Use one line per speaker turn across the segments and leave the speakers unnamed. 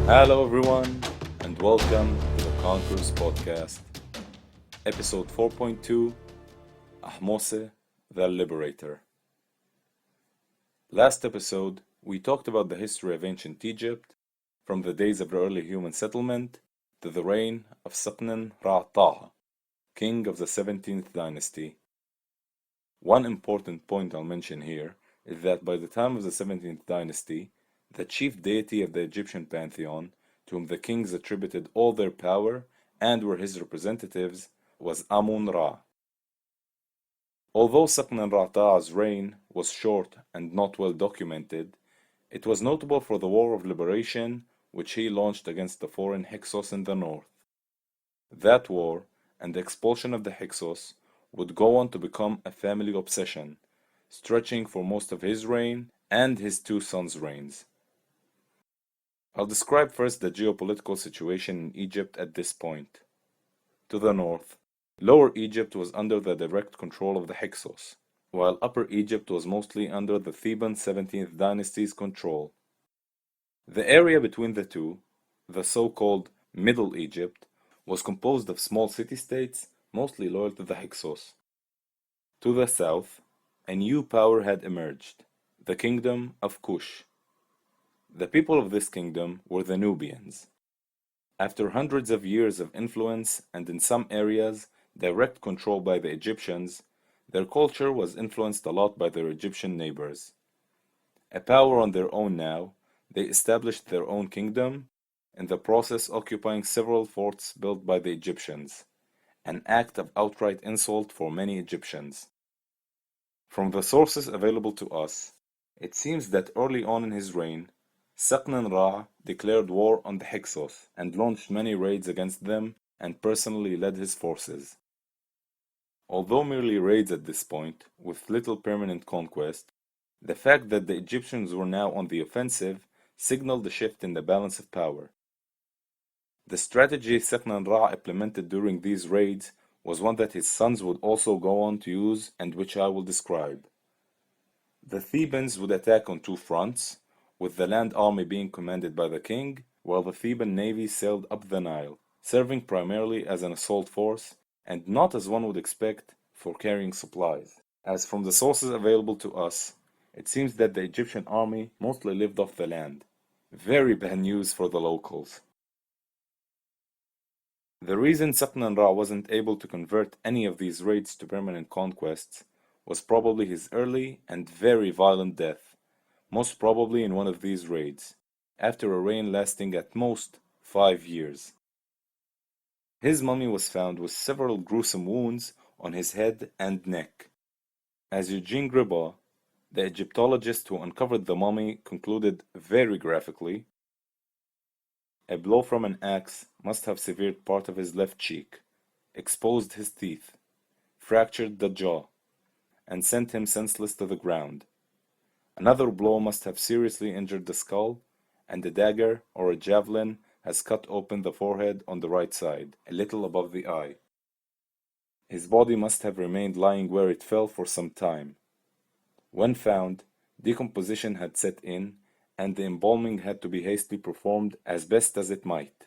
Hello, everyone, and welcome to the Conquers podcast, episode 4.2 Ahmose the Liberator. Last episode, we talked about the history of ancient Egypt, from the days of early human settlement to the reign of Seqenenre Tao, king of the 17th dynasty. One important point I'll mention here is that by the time of the 17th dynasty, the chief deity of the Egyptian pantheon, to whom the kings attributed all their power and were his representatives, was Amun-Ra. Although Seqenenre Tao's reign was short and not well documented, it was notable for the War of Liberation which he launched against the foreign Hyksos in the north. That war, and the expulsion of the Hyksos, would go on to become a family obsession, stretching for most of his reign and his two sons' reigns. I'll describe first the geopolitical situation in Egypt at this point. To the north, Lower Egypt was under the direct control of the Hyksos, while Upper Egypt was mostly under the Theban 17th dynasty's control. The area between the two, the so-called Middle Egypt, was composed of small city-states mostly loyal to the Hyksos. To the south, a new power had emerged, the Kingdom of Kush. The people of this kingdom were the Nubians. After hundreds of years of influence and in some areas direct control by the Egyptians, their culture was influenced a lot by their Egyptian neighbors. A power on their own now, they established their own kingdom, in the process occupying several forts built by the Egyptians, an act of outright insult for many Egyptians. From the sources available to us, it seems that early on in his reign, Seqenenre declared war on the Hyksos and launched many raids against them and personally led his forces. Although merely raids at this point, with little permanent conquest, the fact that the Egyptians were now on the offensive signaled a shift in the balance of power. The strategy Seqenenre implemented during these raids was one that his sons would also go on to use and which I will describe. The Thebans would attack on two fronts, with the land army being commanded by the king, while the Theban navy sailed up the Nile, serving primarily as an assault force, and not as one would expect for carrying supplies. As from the sources available to us, it seems that the Egyptian army mostly lived off the land. Very bad news for the locals. The reason Seqenenre wasn't able to convert any of these raids to permanent conquests was probably his early and very violent death, most probably in one of these raids, after a reign lasting at most 5 years. His mummy was found with several gruesome wounds on his head and neck. As Eugene Gribaud, the Egyptologist who uncovered the mummy, concluded very graphically, a blow from an axe must have severed part of his left cheek, exposed his teeth, fractured the jaw, and sent him senseless to the ground. Another blow must have seriously injured the skull, and a dagger or a javelin has cut open the forehead on the right side, a little above the eye. His body must have remained lying where it fell for some time. When found, decomposition had set in, and the embalming had to be hastily performed as best as it might.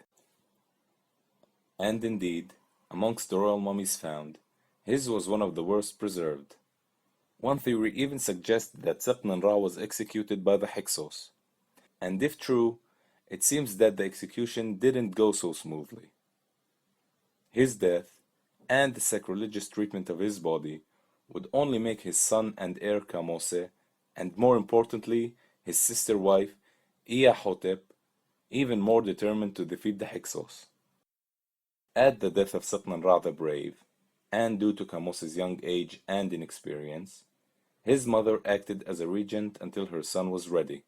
And indeed, amongst the royal mummies found, his was one of the worst preserved. One theory even suggests that Seqenenre was executed by the Hyksos. And if true, it seems that the execution didn't go so smoothly. His death, and the sacrilegious treatment of his body, would only make his son and heir Kamose, and more importantly, his sister wife, Ahhotep, even more determined to defeat the Hyksos. Add the death of Seqenenre the Brave, and due to Kamose's young age and inexperience, his mother acted as a regent until her son was ready.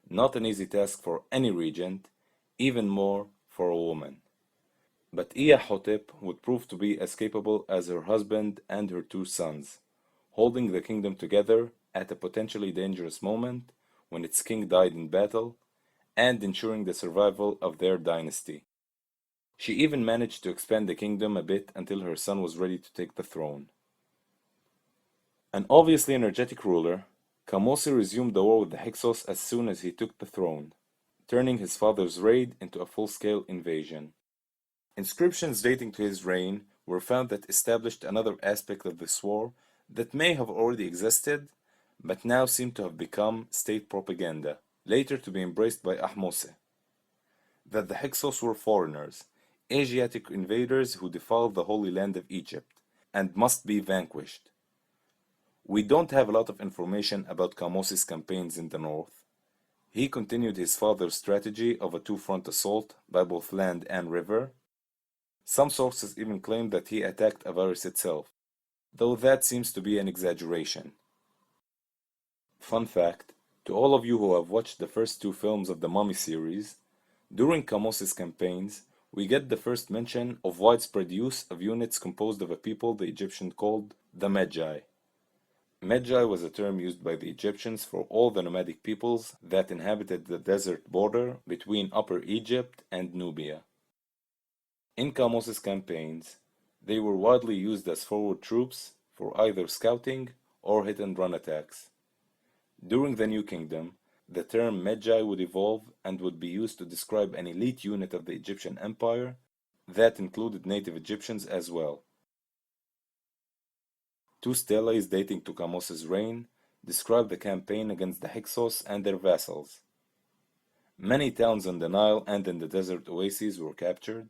Not an easy task for any regent, even more for a woman. But Ahhotep would prove to be as capable as her husband and her two sons, holding the kingdom together at a potentially dangerous moment when its king died in battle, and ensuring the survival of their dynasty. She even managed to expand the kingdom a bit until her son was ready to take the throne. An obviously energetic ruler, Kamose resumed the war with the Hyksos as soon as he took the throne. turning his father's raid into a full-scale invasion. Inscriptions dating to his reign were found that established another aspect of this war that may have already existed, but now seemed to have become state propaganda, later to be embraced by Ahmose, that the Hyksos were foreigners, Asiatic invaders who defiled the Holy Land of Egypt, and must be vanquished. We don't have a lot of information about Kamose's campaigns in the north. He continued his father's strategy of a two-front assault by both land and river. Some sources even claim that he attacked Avaris itself, though that seems to be an exaggeration. Fun fact, to all of you who have watched the first two films of the Mummy series, during Kamose's campaigns, we get the first mention of widespread use of units composed of a people the Egyptians called the Magi. Magi was a term used by the Egyptians for all the nomadic peoples that inhabited the desert border between Upper Egypt and Nubia. In Kamose's campaigns, they were widely used as forward troops for either scouting or hit-and-run attacks. During the New Kingdom, the term Magi would evolve and would be used to describe an elite unit of the Egyptian Empire that included native Egyptians as well. Two steles dating to Kamose's reign describe the campaign against the Hyksos and their vassals. Many towns on the Nile and in the desert oases were captured.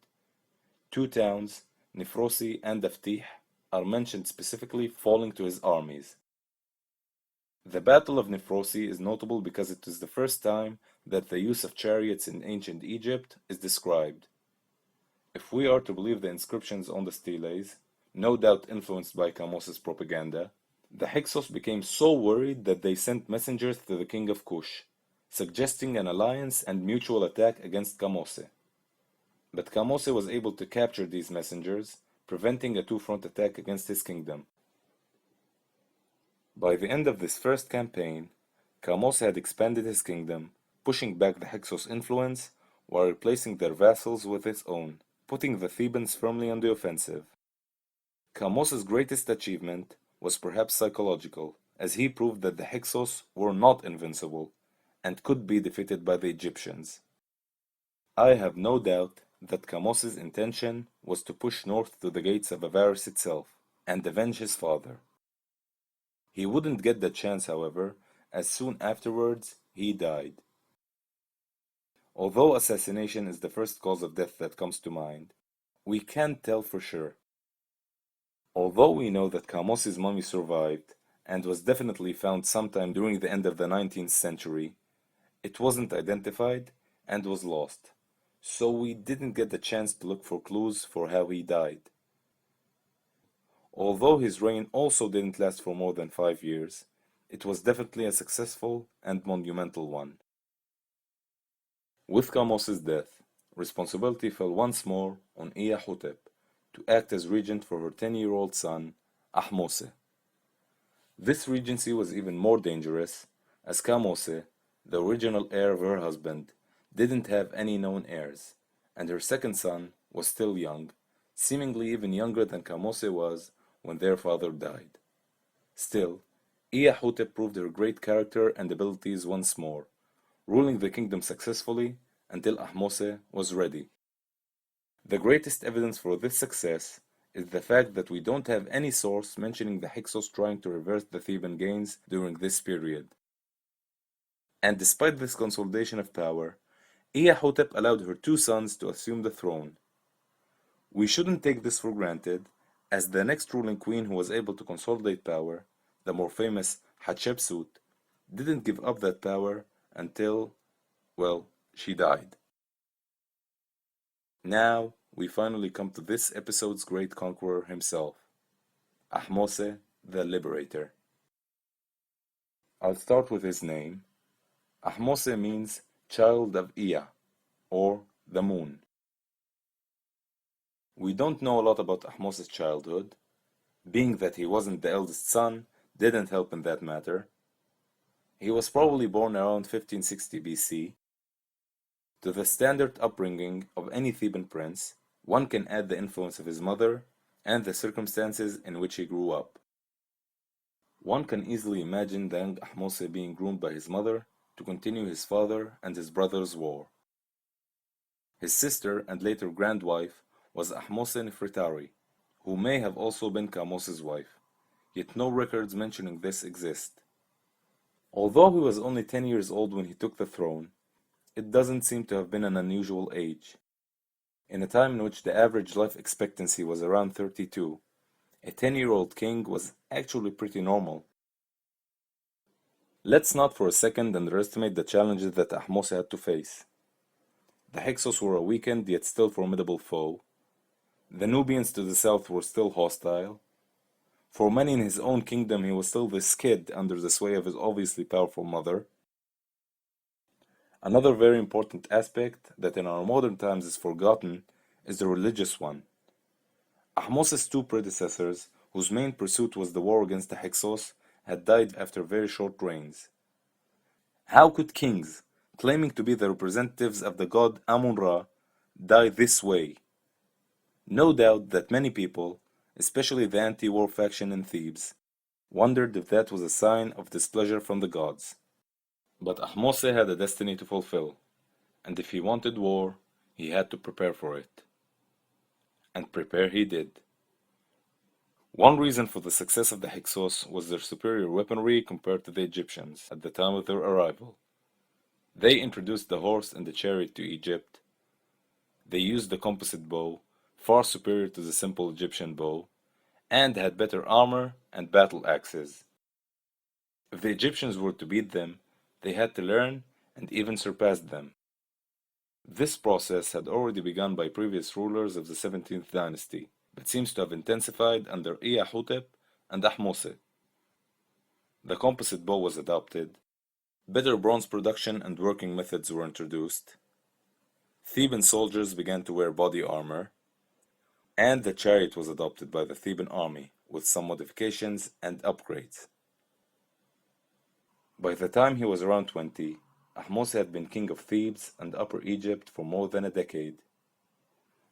Two towns, Nefrosi and Daftih, are mentioned specifically falling to his armies. The Battle of Nefrosi is notable because it is the first time that the use of chariots in ancient Egypt is described. If we are to believe the inscriptions on the steles, no doubt influenced by Kamose's propaganda, the Hyksos became so worried that they sent messengers to the king of Kush, suggesting an alliance and mutual attack against Kamose. But Kamose was able to capture these messengers, preventing a two-front attack against his kingdom. By the end of this first campaign, Kamose had expanded his kingdom, pushing back the Hyksos' influence while replacing their vassals with his own, putting the Thebans firmly on the offensive. Kamose's greatest achievement was perhaps psychological, as he proved that the Hyksos were not invincible and could be defeated by the Egyptians. I have no doubt that Kamose's intention was to push north to the gates of Avaris itself and avenge his father. He wouldn't get the chance, however, as soon afterwards he died. Although assassination is the first cause of death that comes to mind, we can't tell for sure. Although we know that Kamose's mummy survived and was definitely found sometime during the end of the 19th century, it wasn't identified and was lost, so we didn't get the chance to look for clues for how he died. Although his reign also didn't last for more than 5 years, it was definitely a successful and monumental one. With Kamose's death, responsibility fell once more on Ahhotep to act as regent for her 10-year-old son, Ahmose. This regency was even more dangerous, as Kamose, the original heir of her husband, didn't have any known heirs, and her second son was still young, seemingly even younger than Kamose was when their father died. Still, Ahhotep proved her great character and abilities once more, ruling the kingdom successfully until Ahmose was ready. The greatest evidence for this success is the fact that we don't have any source mentioning the Hyksos trying to reverse the Theban gains during this period. And despite this consolidation of power, Ahhotep allowed her two sons to assume the throne. We shouldn't take this for granted, as the next ruling queen who was able to consolidate power, the more famous Hatshepsut, didn't give up that power until, well, she died. Now, we finally come to this episode's great conqueror himself, Ahmose the Liberator. I'll start with his name. Ahmose means child of Ea, or the moon. We don't know a lot about Ahmose's childhood. Being that he wasn't the eldest son didn't help in that matter. He was probably born around 1560 BC. To the standard upbringing of any Theban prince, one can add the influence of his mother and the circumstances in which he grew up. One can easily imagine the young Ahmose being groomed by his mother to continue his father and his brother's war. His sister and later grandwife was Ahmose I, who may have also been Kamose's wife, yet no records mentioning this exist. Although he was only 10 years old when he took the throne, it doesn't seem to have been an unusual age. In a time in which the average life expectancy was around 32, a 10-year-old king was actually pretty normal. Let's not for a second underestimate the challenges that Ahmose had to face. The Hyksos were a weakened yet still formidable foe. The Nubians to the south were still hostile. For many in his own kingdom he was still this kid under the sway of his obviously powerful mother. Another very important aspect that in our modern times is forgotten is the religious one. Ahmose's two predecessors, whose main pursuit was the war against the Hyksos, had died after very short reigns. How could kings, claiming to be the representatives of the god Amun-Ra, die this way? No doubt that many people, especially the anti-war faction in Thebes, wondered if that was a sign of displeasure from the gods. But Ahmose had a destiny to fulfill, and if he wanted war, he had to prepare for it. And prepare he did. One reason for the success of the Hyksos was their superior weaponry compared to the Egyptians at the time of their arrival. They introduced the horse and the chariot to Egypt. They used the composite bow, far superior to the simple Egyptian bow, and had better armor and battle axes. If the Egyptians were to beat them, they had to learn and even surpass them. This process had already begun by previous rulers of the 17th dynasty, but seems to have intensified under Ahhotep and Ahmose. The composite bow was adopted, better bronze production and working methods were introduced, Theban soldiers began to wear body armor, and the chariot was adopted by the Theban army with some modifications and upgrades. By the time he was around 20, Ahmose had been king of Thebes and Upper Egypt for more than a decade.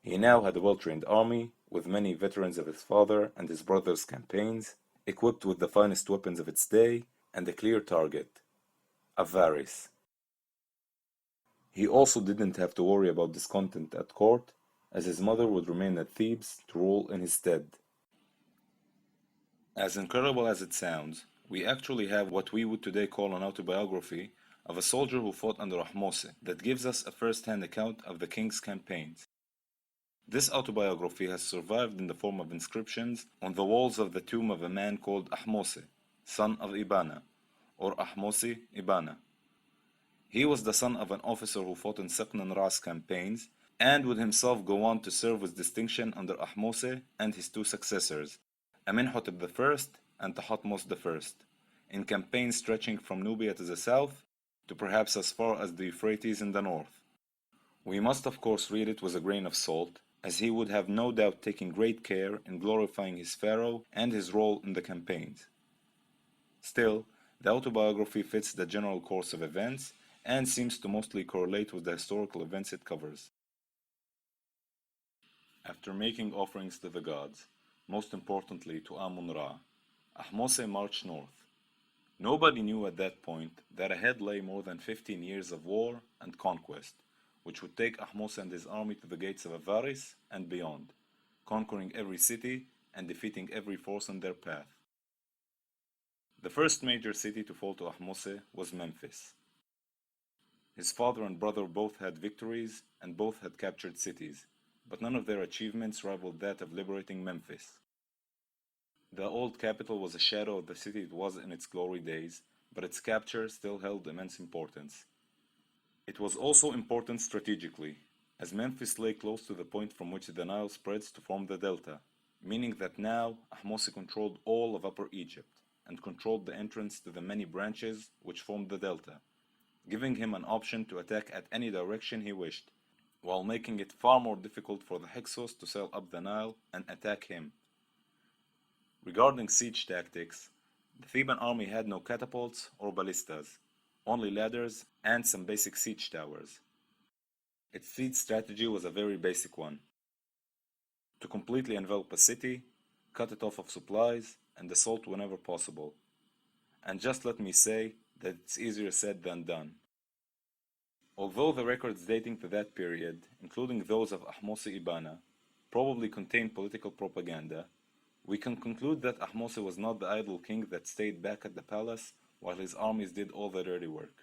He now had a well-trained army, with many veterans of his father and his brother's campaigns, equipped with the finest weapons of its day, and a clear target, Avaris. He also didn't have to worry about discontent at court, as his mother would remain at Thebes to rule in his stead. As incredible as it sounds, we actually have what we would today call an autobiography of a soldier who fought under Ahmose that gives us a first-hand account of the king's campaigns. This autobiography has survived in the form of inscriptions on the walls of the tomb of a man called Ahmose, son of Ibana, or Ahmose Ibana. He was the son of an officer who fought in Seqenenre's campaigns, and would himself go on to serve with distinction under Ahmose and his two successors, Ahmose I and Ahmose I, in campaigns stretching from Nubia to the south, to perhaps as far as the Euphrates in the north. We must of course read it with a grain of salt, as he would have no doubt taken great care in glorifying his pharaoh and his role in the campaigns. Still, the autobiography fits the general course of events, and seems to mostly correlate with the historical events it covers. After making offerings to the gods, most importantly to Amun-Ra, Ahmose marched north. Nobody knew at that point that ahead lay more than 15 years of war and conquest, which would take Ahmose and his army to the gates of Avaris and beyond, conquering every city and defeating every force in their path. The first major city to fall to Ahmose was Memphis. His father and brother both had victories and both had captured cities, but none of their achievements rivaled that of liberating Memphis. The old capital was a shadow of the city it was in its glory days, but its capture still held immense importance. It was also important strategically, as Memphis lay close to the point from which the Nile spreads to form the delta, meaning that now Ahmose controlled all of Upper Egypt, and controlled the entrance to the many branches which formed the delta, giving him an option to attack at any direction he wished, while making it far more difficult for the Hyksos to sail up the Nile and attack him. Regarding siege tactics, the Theban army had no catapults or ballistas, only ladders and some basic siege towers. Its siege strategy was a very basic one: to completely envelop a city, cut it off of supplies, and assault whenever possible. And just let me say that it's easier said than done. Although the records dating to that period, including those of Ahmose I, probably contain political propaganda, we can conclude that Ahmose was not the idle king that stayed back at the palace while his armies did all the dirty work.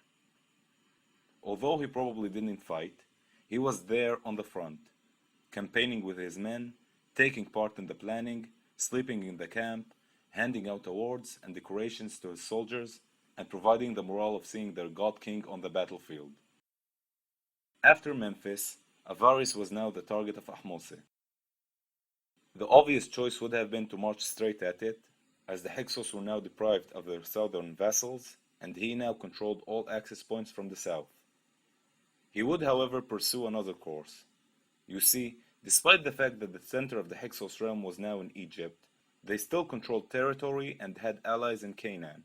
Although he probably didn't fight, he was there on the front, campaigning with his men, taking part in the planning, sleeping in the camp, handing out awards and decorations to his soldiers, and providing the morale of seeing their god king on the battlefield. After Memphis, Avaris was now the target of Ahmose. The obvious choice would have been to march straight at it, as the Hyksos were now deprived of their southern vassals, and he now controlled all access points from the south. He would, however, pursue another course. You see, despite the fact that the center of the Hyksos realm was now in Egypt, they still controlled territory and had allies in Canaan,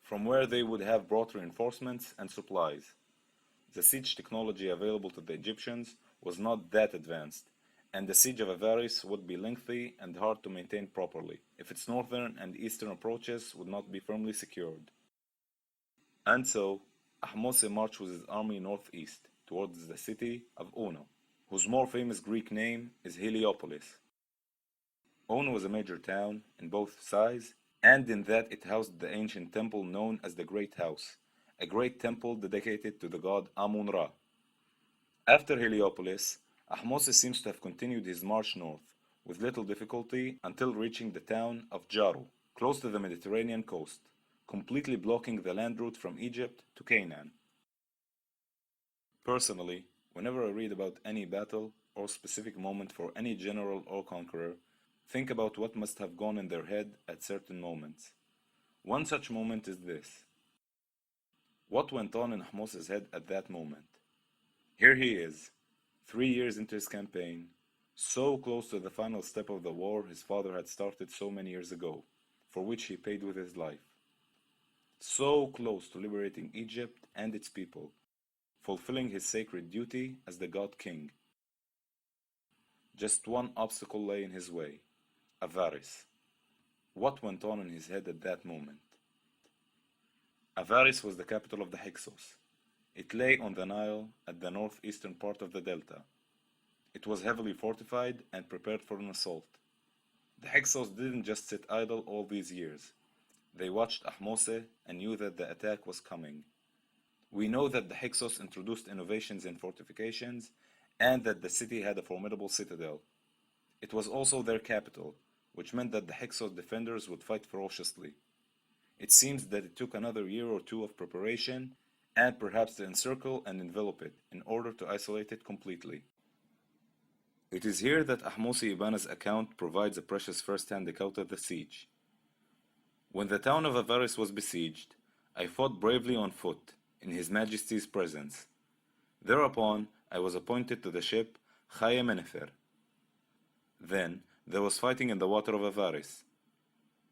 from where they would have brought reinforcements and supplies. The siege technology available to the Egyptians was not that advanced, and the siege of Avaris would be lengthy and hard to maintain properly, if its northern and eastern approaches would not be firmly secured. And so, Ahmose marched with his army northeast, towards the city of Ono, whose more famous Greek name is Heliopolis. Ono was a major town, in both size, and in that it housed the ancient temple known as the Great House, a great temple dedicated to the god Amun-Ra. After Heliopolis, Ahmose seems to have continued his march north, with little difficulty until reaching the town of Jaro, close to the Mediterranean coast, completely blocking the land route from Egypt to Canaan. Personally, whenever I read about any battle or specific moment for any general or conqueror, think about what must have gone in their head at certain moments. One such moment is this. What went on in Ahmose's head at that moment? Here he is, 3 years into his campaign, so close to the final step of the war his father had started so many years ago, for which he paid with his life. So close to liberating Egypt and its people, fulfilling his sacred duty as the god king. Just one obstacle lay in his way, Avaris. What went on in his head at that moment? Avaris was the capital of the Hyksos. It lay on the Nile at the northeastern part of the delta. It was heavily fortified and prepared for an assault. The Hyksos didn't just sit idle all these years. They watched Ahmose and knew that the attack was coming. We know that the Hyksos introduced innovations in fortifications and that the city had a formidable citadel. It was also their capital, which meant that the Hyksos defenders would fight ferociously. It seems that it took another year or two of preparation and perhaps to encircle and envelop it in order to isolate it completely. It is here that Ahmose Ibana's account provides a precious first-hand account of the siege. When the town of Avaris was besieged, I fought bravely on foot, in His Majesty's presence. Thereupon, I was appointed to the ship Seqenenre. Then, there was fighting in the water of Avaris.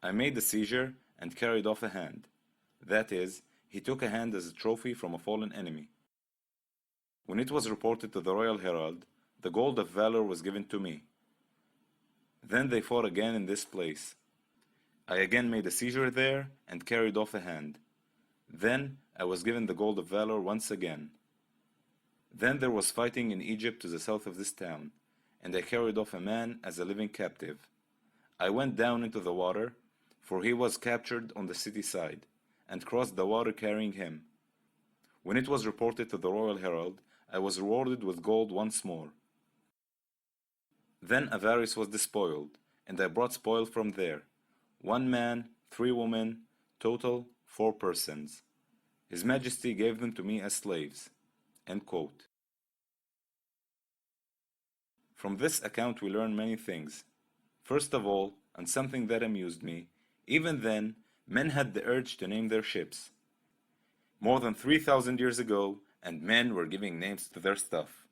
I made the seizure and carried off a hand. That is, he took a hand as a trophy from a fallen enemy. When it was reported to the royal herald, the gold of valor was given to me. Then they fought again in this place. I again made a seizure there and carried off a hand. Then I was given the gold of valor once again. Then there was fighting in Egypt to the south of this town, and I carried off a man as a living captive. I went down into the water, for he was captured on the city side, and crossed the water carrying him. When it was reported to the royal herald, I was rewarded with gold once more. Then Avaris was despoiled, and I brought spoil from there. 1 man, 3 women, total 4 persons. His Majesty gave them to me as slaves. End quote. From this account we learn many things. First of all, and something that amused me, even then, men had the urge to name their ships. More than 3,000 years ago, and men were giving names to their stuff.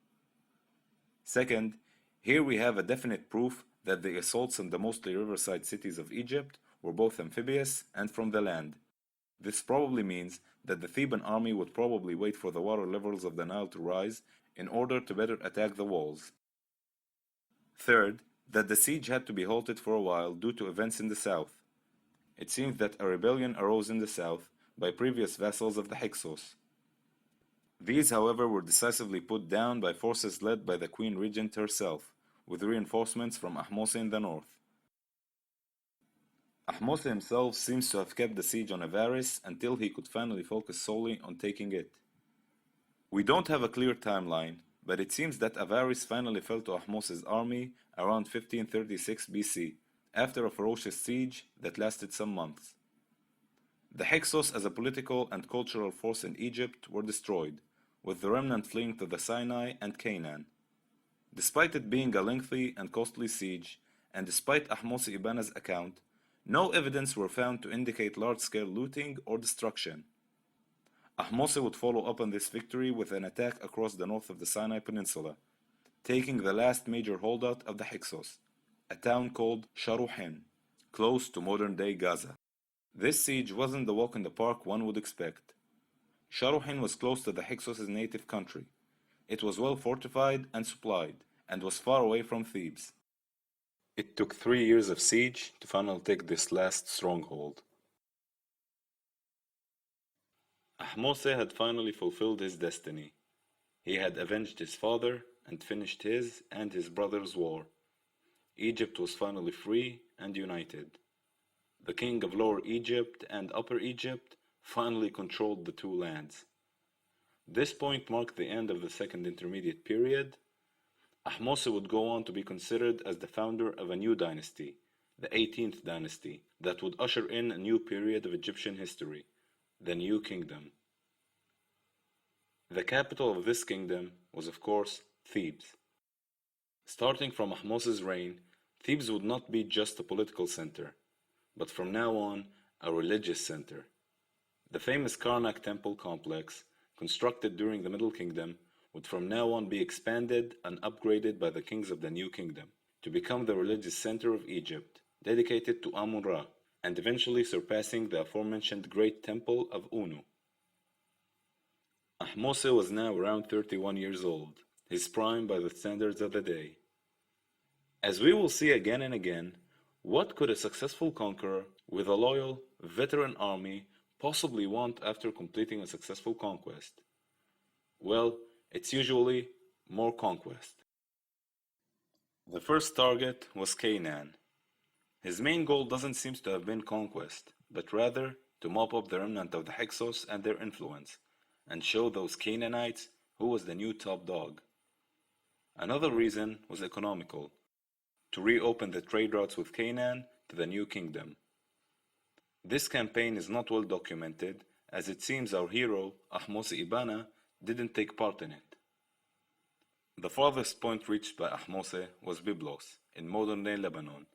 Second, here we have a definite proof that the assaults on the mostly riverside cities of Egypt were both amphibious and from the land. This probably means that the Theban army would probably wait for the water levels of the Nile to rise in order to better attack the walls. Third, that the siege had to be halted for a while due to events in the south. It seems that a rebellion arose in the south by previous vassals of the Hyksos. These, however, were decisively put down by forces led by the Queen Regent herself, with reinforcements from Ahmose in the north. Ahmose himself seems to have kept the siege on Avaris until he could finally focus solely on taking it. We don't have a clear timeline, but it seems that Avaris finally fell to Ahmose's army around 1536 BC, after a ferocious siege that lasted some months. The Hyksos as a political and cultural force in Egypt were destroyed, with the remnant fleeing to the Sinai and Canaan. Despite it being a lengthy and costly siege, and despite Ahmose Ibana's account, no evidence were found to indicate large-scale looting or destruction. Ahmose would follow up on this victory with an attack across the north of the Sinai Peninsula, taking the last major holdout of the Hyksos, a town called Sharuhin, close to modern-day Gaza. This siege wasn't the walk in the park one would expect. Sharuhin was close to the Hyksos' native country. It was well fortified and supplied, and was far away from Thebes. It took 3 years of siege to finally take this last stronghold. Ahmose had finally fulfilled his destiny. He had avenged his father and finished his and his brother's war. Egypt was finally free and united. The king of Lower Egypt and Upper Egypt finally controlled the two lands. This point marked the end of the Second Intermediate Period. Ahmose would go on to be considered as the founder of a new dynasty, the 18th dynasty, that would usher in a new period of Egyptian history, the New Kingdom. The capital of this kingdom was, of course, Thebes. Starting from Ahmose's reign, Thebes would not be just a political center, but from now on, a religious center. The famous Karnak temple complex, constructed during the Middle Kingdom, would from now on be expanded and upgraded by the kings of the New Kingdom to become the religious center of Egypt, dedicated to Amun-Ra, and eventually surpassing the aforementioned Great Temple of Unu. Ahmose was now around 31 years old, his prime by the standards of the day. As we will see again and again, what could a successful conqueror with a loyal, veteran army possibly want after completing a successful conquest? Well, it's usually more conquest. The first target was Canaan. His main goal doesn't seem to have been conquest, but rather to mop up the remnant of the Hyksos and their influence, and show those Canaanites who was the new top dog. Another reason was economical, to reopen the trade routes with Canaan to the new kingdom. This campaign is not well documented, as it seems our hero, Ahmose Ibana, didn't take part in it. The farthest point reached by Ahmose was Byblos, in modern-day Lebanon,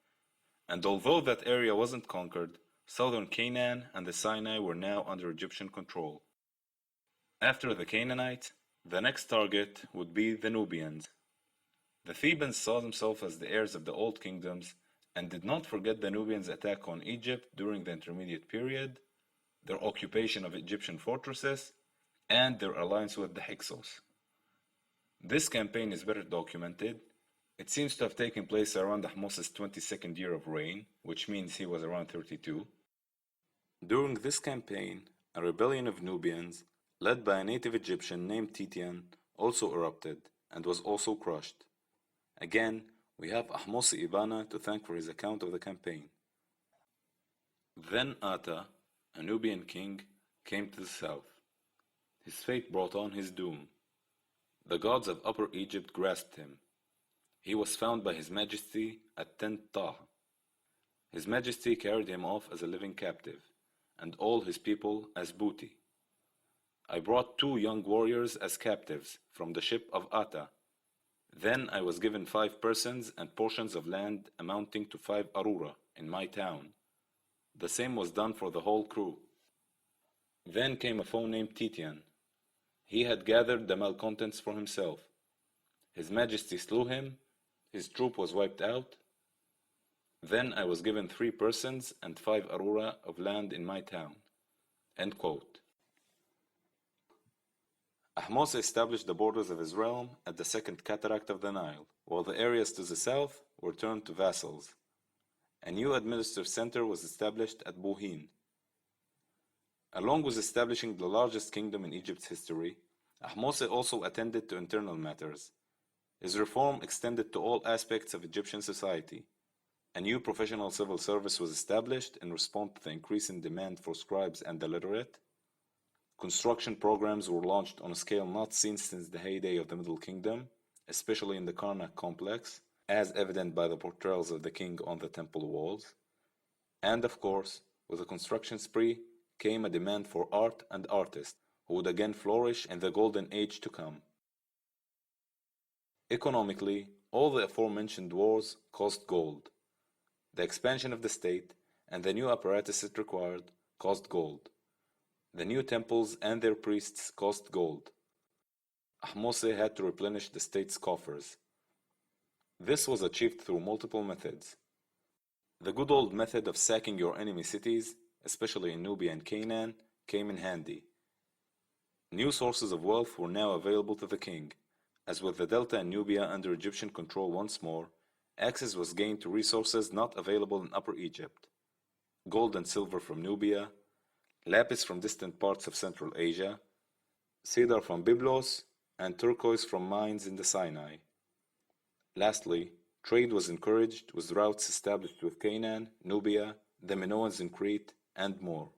and although that area wasn't conquered, southern Canaan and the Sinai were now under Egyptian control. After the Canaanites, the next target would be the Nubians. The Thebans saw themselves as the heirs of the old kingdoms and did not forget the Nubians' attack on Egypt during the Intermediate Period, their occupation of Egyptian fortresses, and their alliance with the Hyksos. This campaign is better documented. It seems to have taken place around Ahmose's 22nd year of reign, which means he was around 32. During this campaign, a rebellion of Nubians, led by a native Egyptian named Titian, also erupted and was also crushed. Again, we have Ahmose Ibana to thank for his account of the campaign. Then Ata, a Nubian king, came to the south. His fate brought on his doom. The gods of Upper Egypt grasped him. He was found by His Majesty at Tent Tah. His Majesty carried him off as a living captive, and all his people as booty. I brought 2 young warriors as captives from the ship of Ata. Then I was given 5 persons and portions of land amounting to 5 arura in my town. The same was done for the whole crew. Then came a foe named Titian. He had gathered the malcontents for himself. His Majesty slew him, his troop was wiped out. Then I was given 3 persons and 5 arura of land in my town. End quote. Ahmose established the borders of his realm at the second cataract of the Nile, while the areas to the south were turned to vassals. A new administrative center was established at Buhin. Along with establishing the largest kingdom in Egypt's history, Ahmose also attended to internal matters. His reform extended to all aspects of Egyptian society. A new professional civil service was established in response to the increasing demand for scribes and the literate. Construction programs were launched on a scale not seen since the heyday of the Middle Kingdom, especially in the Karnak complex, as evident by the portrayals of the king on the temple walls. And of course, with the construction spree came a demand for art and artists, who would again flourish in the golden age to come. Economically, all the aforementioned wars cost gold. The expansion of the state and the new apparatus it required cost gold. The new temples and their priests cost gold. Ahmose had to replenish the state's coffers. This was achieved through multiple methods. The good old method of sacking your enemy cities, especially in Nubia and Canaan, came in handy. New sources of wealth were now available to the king, as with the Delta and Nubia under Egyptian control once more, access was gained to resources not available in Upper Egypt. Gold and silver from Nubia, lapis from distant parts of Central Asia, cedar from Byblos, and turquoise from mines in the Sinai. Lastly, trade was encouraged with routes established with Canaan, Nubia, the Minoans in Crete, and more.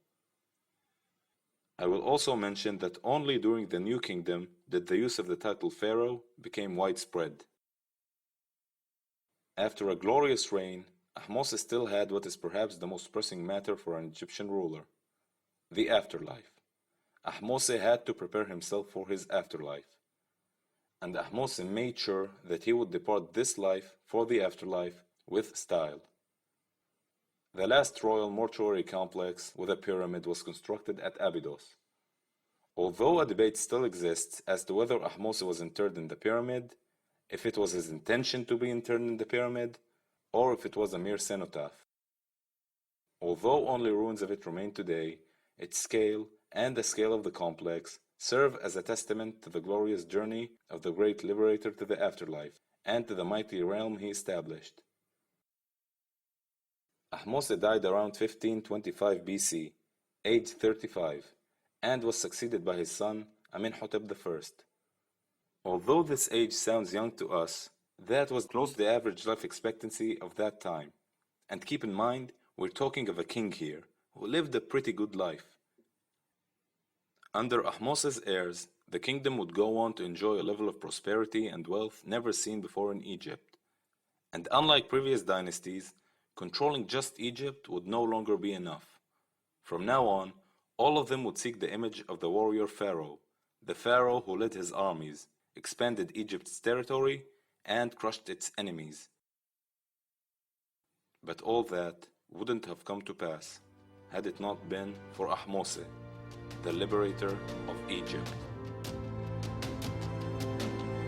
I will also mention that only during the New Kingdom did the use of the title Pharaoh become widespread. After a glorious reign, Ahmose still had what is perhaps the most pressing matter for an Egyptian ruler: the afterlife. Ahmose had to prepare himself for his afterlife. And Ahmose made sure that he would depart this life for the afterlife with style. The last royal mortuary complex with a pyramid was constructed at Abydos. Although a debate still exists as to whether Ahmose was interred in the pyramid, if it was his intention to be interred in the pyramid, or if it was a mere cenotaph. Although only ruins of it remain today, its scale and the scale of the complex serve as a testament to the glorious journey of the great liberator to the afterlife and to the mighty realm he established. Ahmose died around 1525 BC, aged 35, and was succeeded by his son Ahmotep I. Although this age sounds young to us, that was close to the average life expectancy of that time. And keep in mind, we're talking of a king here, who lived a pretty good life. Under Ahmose's heirs, the kingdom would go on to enjoy a level of prosperity and wealth never seen before in Egypt. And unlike previous dynasties, controlling just Egypt would no longer be enough. From now on, all of them would seek the image of the warrior Pharaoh, the Pharaoh who led his armies, expanded Egypt's territory, and crushed its enemies. But all that wouldn't have come to pass had it not been for Ahmose, the liberator of Egypt.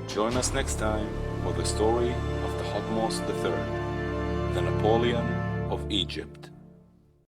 Join us next time for the story of the Ahmose III, the Napoleon of Egypt.